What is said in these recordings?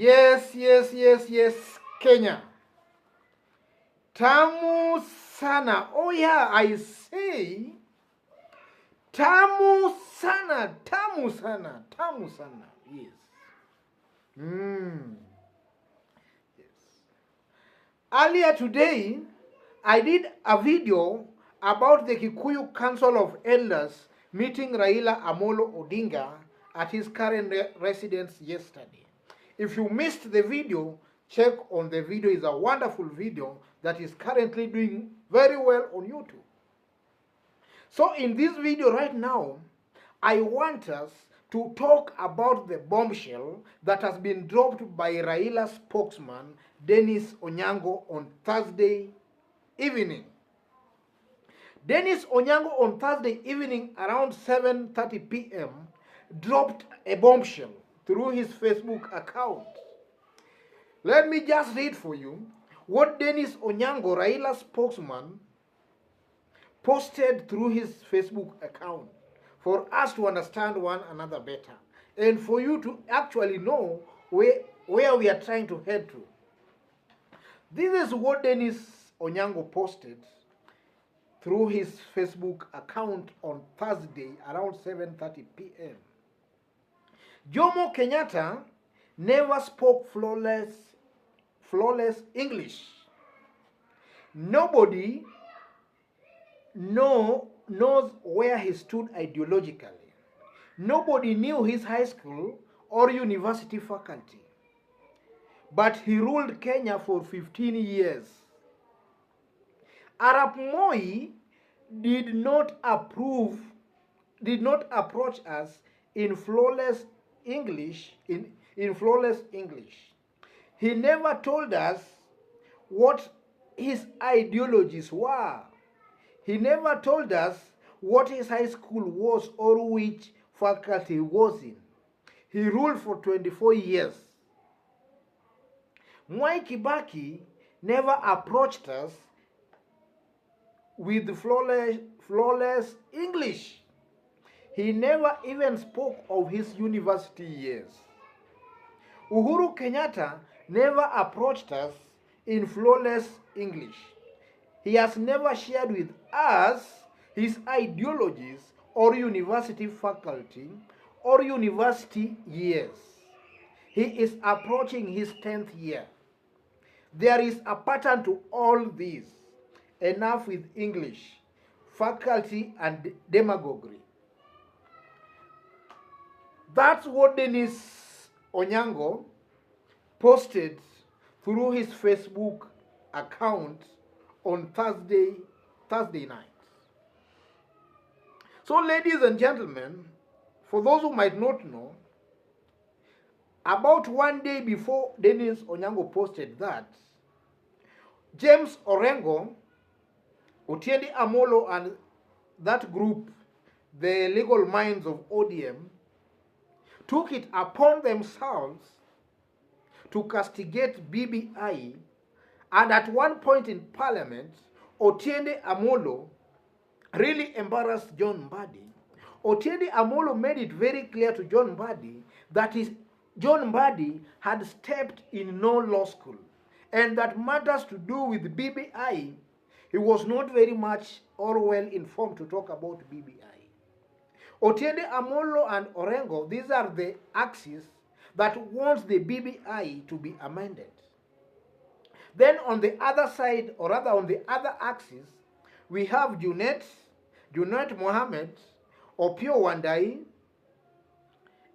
Yes, Kenya. Tamu sana. Oh yeah, I say. Tamu sana. Yes. Yes. Earlier today, I did a video about the Kikuyu Council of Elders meeting Raila Amolo Odinga at his current residence yesterday. If you missed the video, check on the video. It's a wonderful video that is currently doing very well on YouTube. So in this video right now, I want us to talk about the bombshell that has been dropped by Raila's spokesman, Denis Onyango, on Thursday evening. Denis Onyango on Thursday evening around 7:30 p.m. dropped a bombshell through his Facebook account. Let me just read for you what Denis Onyango, Raila's spokesman, posted through his Facebook account for us to understand one another better and for you to actually know where we are trying to head to. This is what Denis Onyango posted through his Facebook account on Thursday around 7:30 p.m. Jomo Kenyatta never spoke flawless English. Nobody knows where he stood ideologically. Nobody knew his high school or university faculty. But he ruled Kenya for 15 years. Arap Moi did not approach us in flawless English. He never told us what his ideologies were. He never told us what his high school was or which faculty he was in. He ruled for 24 years. Mwai Kibaki never approached us with flawless English. He never even spoke of his university years. Uhuru Kenyatta never approached us in flawless English. He has never shared with us his ideologies or university faculty or university years. He is approaching his 10th year. There is a pattern to all this. Enough with English, faculty, and demagoguery. That's what Denis Onyango posted through his Facebook account on Thursday night. So, ladies and gentlemen, for those who might not know, about one day before Denis Onyango posted that, James Orengo, Otiende Amolo, and that group, the legal minds of ODM, took it upon themselves to castigate BBI, and at one point in Parliament, Otiende Amolo really embarrassed John Mbadi. Otiende Amolo made it very clear to John Mbadi that John Mbadi had stepped in no law school, and that matters to do with BBI, he was not very much or well informed to talk about BBI. Otiende Amolo and Orengo, these are the axes that wants the BBI to be amended. Then on the other side, or rather on the other axis, we have Junet Mohammed, Opio Wandai,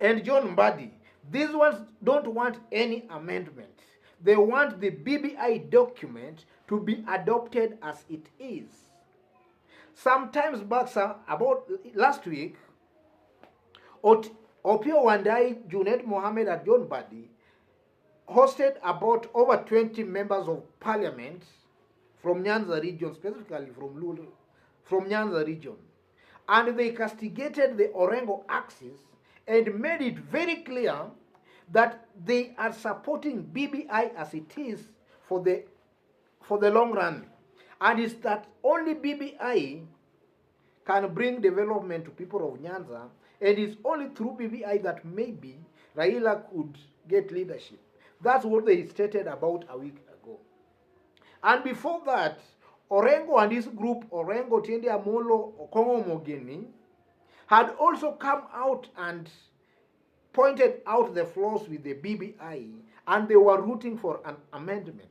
and John Mbadi. These ones don't want any amendment. They want the BBI document to be adopted as it is. Sometimes back, about last week, Opio Wandai, Junet Mohammed, and John Mbadi hosted about over 20 members of parliament from Nyanza region, specifically from Nyanza region. And they castigated the Orengo axis and made it very clear that they are supporting BBI as it is for the long run. And it's that only BBI can bring development to people of Nyanza, and it's only through BBI that maybe Raila could get leadership. That's what they stated about a week ago. And before that, Orengo and his group, Orengo, Tiendi Amolo, Okongo Mogeni, had also come out and pointed out the flaws with the BBI, and they were rooting for an amendment.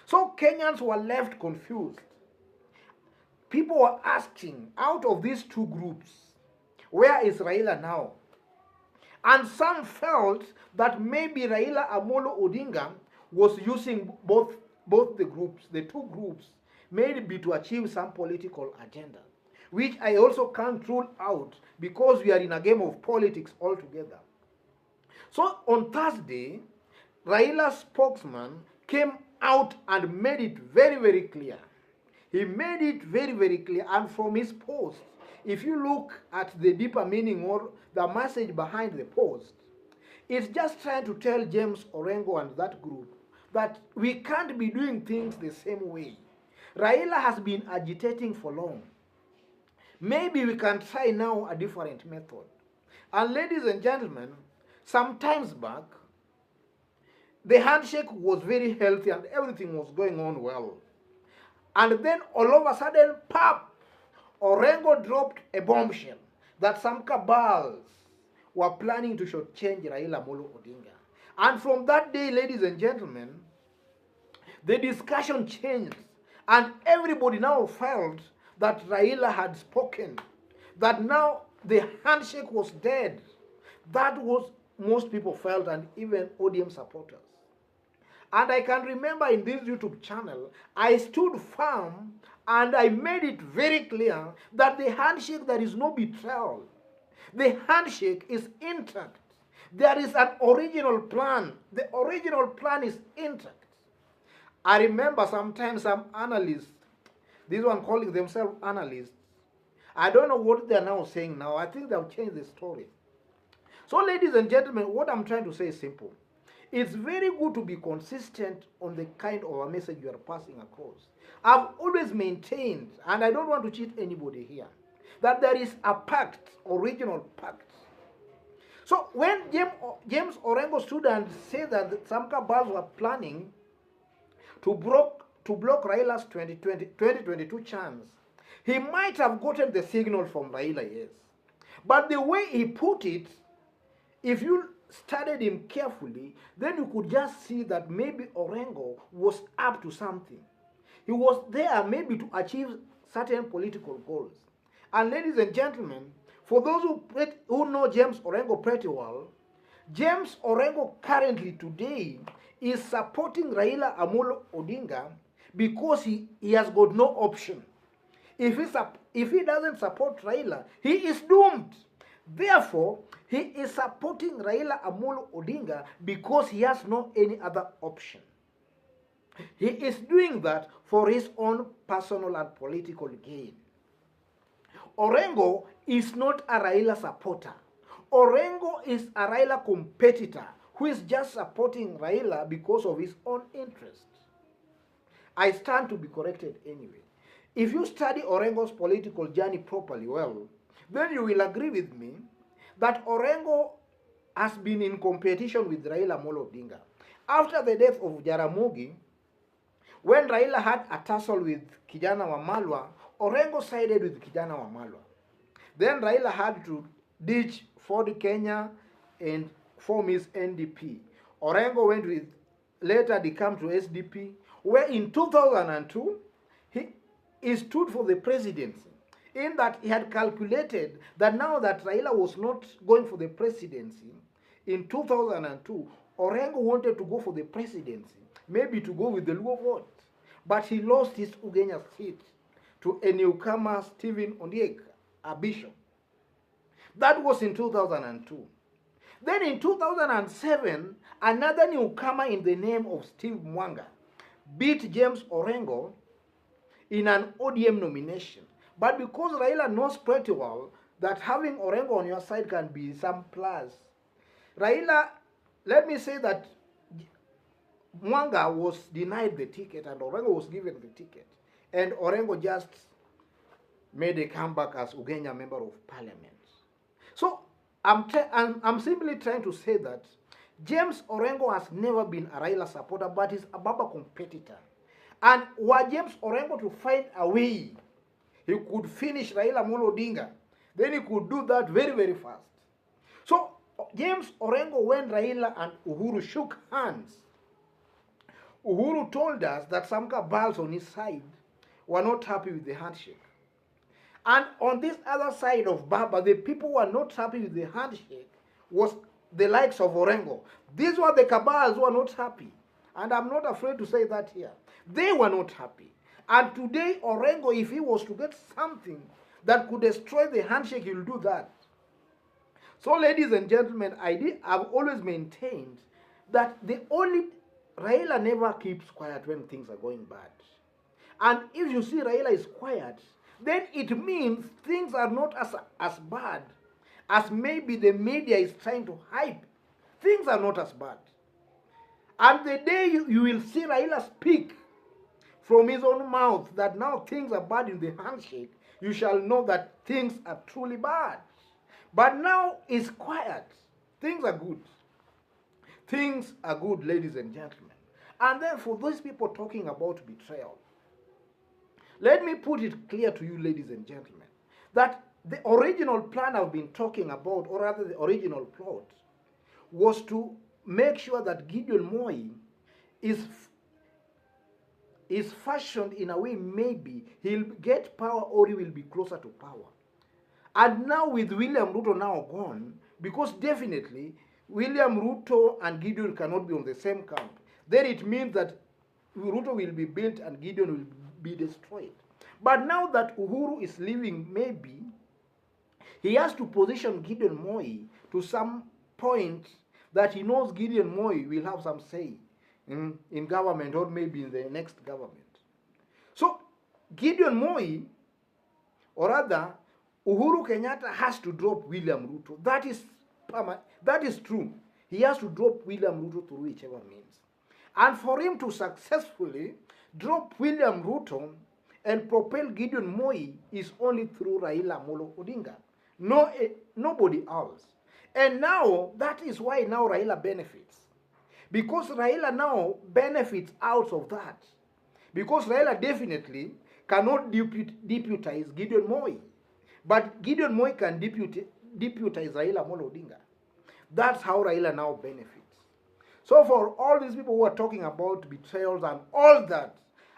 So Kenyans were left confused. People were asking, out of these two groups, where is Raila now? And some felt that maybe Raila Amolo Odinga was using both the groups, the two groups, maybe to achieve some political agenda, which I also can't rule out because we are in a game of politics altogether. So on Thursday, Raila's spokesman came out and made it very, very clear. He made it very, very clear. And from his post, if you look at the deeper meaning or the message behind the post, it's just trying to tell James Orengo and that group that we can't be doing things the same way. Raila has been agitating for long. Maybe we can try now a different method. And ladies and gentlemen, some times back, the handshake was very healthy and everything was going on well. And then all of a sudden, pop, Orengo dropped a bombshell that some cabals were planning to shortchange Raila Amolo Odinga. And from that day, ladies and gentlemen, the discussion changed. And everybody now felt that Raila had spoken, that now the handshake was dead. That was most people felt, and even ODM supporters. And I can remember in this YouTube channel, I stood firm and I made it very clear that the handshake, there is no betrayal. The handshake is intact. There is an original plan. The original plan is intact. I remember sometimes some analysts, this one calling themselves analysts, I don't know what they are now saying now. I think they've changed the story. So ladies and gentlemen, what I'm trying to say is simple. It's very good to be consistent on the kind of a message you are passing across. I've always maintained, and I don't want to cheat anybody here, that there is a pact, original pact. So when James Orengo stood and said that some cabals were planning to block Raila's 2022 chance, he might have gotten the signal from Raila, yes. But the way he put it, if you studied him carefully, then you could just see that maybe Orengo was up to something. He was there maybe to achieve certain political goals. And ladies and gentlemen, for those who know James Orengo pretty well, James Orengo currently today is supporting Raila Amolo Odinga because he has got no option. If he doesn't support Raila, he is doomed. Therefore, he is supporting Raila Amolo Odinga because he has no any other option. He is doing that for his own personal and political gain. Orengo is not a Raila supporter. Orengo is a Raila competitor who is just supporting Raila because of his own interest. I stand to be corrected anyway. If you study Orengo's political journey properly well, then you will agree with me that Orengo has been in competition with Raila Amolo Odinga. After the death of Jaramogi, when Raila had a tussle with Kijana Wamalwa, Orengo sided with Kijana Wamalwa. Then Raila had to ditch Ford Kenya and form his NDP. Orengo went with, later became to SDP, where in 2002, he stood for the presidency, in that he had calculated that now that Raila was not going for the presidency, in 2002, Orengo wanted to go for the presidency, maybe to go with the Luo vote. But he lost his Ugenya seat to a newcomer, Stephen Ondiek, a bishop. That was in 2002. Then in 2007, another newcomer in the name of Steve Mwanga beat James Orengo in an ODM nomination. But because Raila knows pretty well that having Orengo on your side can be some plus, Raila, let me say that Mwanga was denied the ticket and Orengo was given the ticket. And Orengo just made a comeback as Ugenya Member of Parliament. So I'm simply trying to say that James Orengo has never been a Raila supporter, but is a Baba competitor. And were James Orengo to find a way, he could finish Raila Amolo Odinga, then he could do that very, very fast. So James Orengo, when Raila and Uhuru shook hands, Uhuru told us that some cabals on his side were not happy with the handshake. And on this other side of Baba, the people who were not happy with the handshake was the likes of Orengo. These were the cabals who were not happy. And I'm not afraid to say that here. They were not happy. And today, Orengo, if he was to get something that could destroy the handshake, he'll do that. So, ladies and gentlemen, I've always maintained that Raila never keeps quiet when things are going bad. And if you see Raila is quiet, then it means things are not as bad as maybe the media is trying to hype. Things are not as bad. And the day you will see Raila speak from his own mouth that now things are bad in the handshake, you shall know that things are truly bad. But now it's quiet. Things are good. Things are good, ladies and gentlemen. And then for those people talking about betrayal, let me put it clear to you, ladies and gentlemen, that the original plan I've been talking about, or rather the original plot, was to make sure that Gideon Moi is fashioned in a way maybe he'll get power or he will be closer to power. And now with William Ruto now gone, because definitely William Ruto and Gideon cannot be on the same camp, then it means that Ruto will be built and Gideon will be destroyed. But now that Uhuru is leaving, maybe he has to position Gideon Moi to some point that he knows Gideon Moi will have some say in government or maybe in the next government. So Gideon Moi, or rather Uhuru Kenyatta, has to drop William Ruto. That is true. He has to drop William Ruto through whichever means. And for him to successfully drop William Ruto and propel Gideon Moi is only through Raila Amolo Odinga. Nobody else. And now, that is why now Raila benefits. Because Raila now benefits out of that. Because Raila definitely cannot deputize Gideon Moi. But Gideon Moi can deputize Raila Amolo Odinga. That's how Raila now benefits. So for all these people who are talking about betrayals and all that,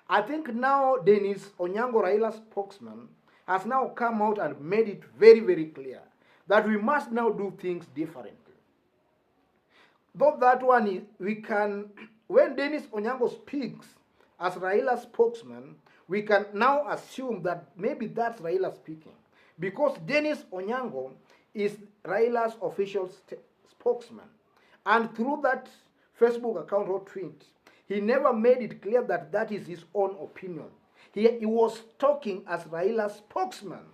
I think now Denis Onyango, Raila's spokesman, has now come out and made it very, very clear that we must now do things differently. Though that one, when Denis Onyango speaks as Raila's spokesman, we can now assume that maybe that's Raila speaking. Because Denis Onyango is Raila's official spokesman. And through that Facebook account or tweet, he never made it clear that that is his own opinion. He was talking as Raila's spokesman.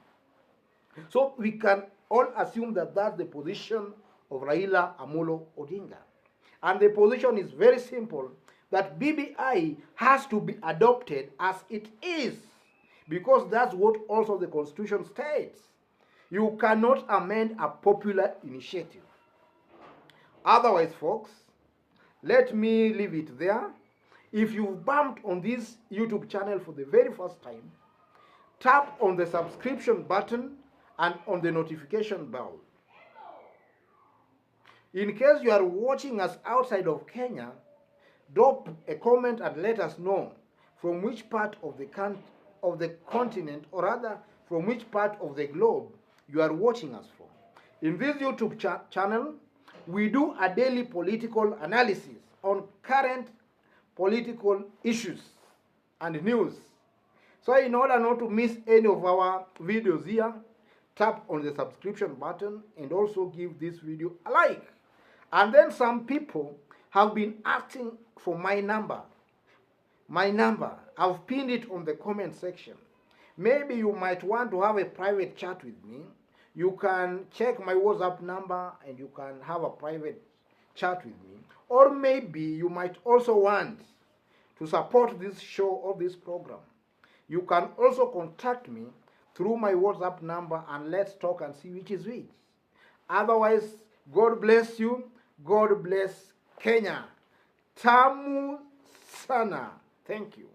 So we can all assume that that's the position of Raila Amolo Odinga. And the position is very simple, that BBI has to be adopted as it is, because that's what also the Constitution states. You cannot amend a popular initiative. Otherwise, folks, let me leave it there. If you've bumped on this YouTube channel for the very first time, tap on the subscription button and on the notification bell. In case you are watching us outside of Kenya, drop a comment and let us know from which part of the continent, or rather from which part of the globe you are watching us from. In this YouTube channel, we do a daily political analysis on current political issues and news. So in order not to miss any of our videos here, tap on the subscription button and also give this video a like. And then some people have been asking for my number. I've pinned it on the comment section. Maybe you might want to have a private chat with me. You can check my WhatsApp number and you can have a private chat with me. Or maybe you might also want to support this show or this program. You can also contact me through my WhatsApp number and let's talk and see which is which. Otherwise, God bless you. God bless Kenya. Tamu sana. Thank you.